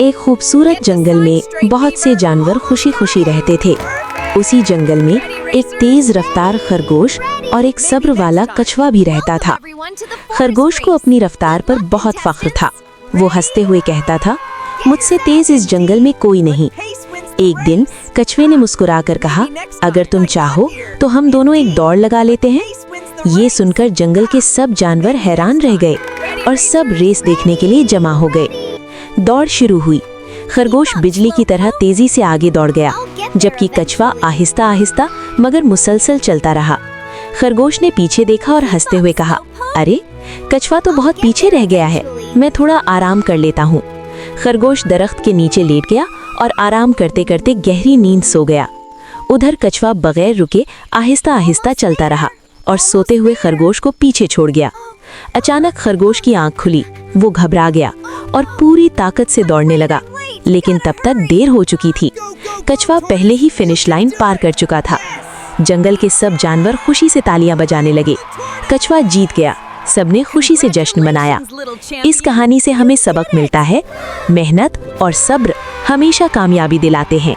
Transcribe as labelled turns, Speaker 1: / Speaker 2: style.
Speaker 1: एक खूबसूरत जंगल में बहुत से जानवर खुशी खुशी रहते थे। उसी जंगल में एक तेज रफ्तार खरगोश और एक सब्र वाला कछुआ भी रहता था। खरगोश को अपनी रफ्तार पर बहुत फख्र था। वो हंसते हुए कहता था, मुझसे तेज इस जंगल में कोई नहीं। एक दिन कछुए ने मुस्कुराकर कहा, अगर तुम चाहो तो हम दोनों एक दौड़ लगा लेते हैं। ये सुनकर जंगल के सब जानवर हैरान रह गए और सब रेस देखने के लिए जमा हो गए। दौड़ शुरू हुई। खरगोश बिजली की तरह तेजी से आगे दौड़ गया, जबकि कछुआ आहिस्ता आहिस्ता मगर मुसलसल चलता रहा। खरगोश ने पीछे देखा और हंसते हुए कहा, अरे कछुआ तो बहुत पीछे रह गया है, मैं थोड़ा आराम कर लेता हूँ। खरगोश दरख्त के नीचे लेट गया और आराम करते करते गहरी नींद सो गया। उधर कछुआ बगैर रुके आहिस्ता आहिस्ता चलता रहा और सोते हुए खरगोश को पीछे छोड़ गया। अचानक खरगोश की आंख खुली। वो घबरा गया और पूरी ताकत से दौड़ने लगा, लेकिन तब तक देर हो चुकी थी। कछुआ पहले ही फिनिश लाइन पार कर चुका था। जंगल के सब जानवर खुशी से तालियां बजाने लगे। कछुआ जीत गया। सबने खुशी से जश्न मनाया। इस कहानी से हमें सबक मिलता है, मेहनत और सब्र हमेशा कामयाबी दिलाते हैं।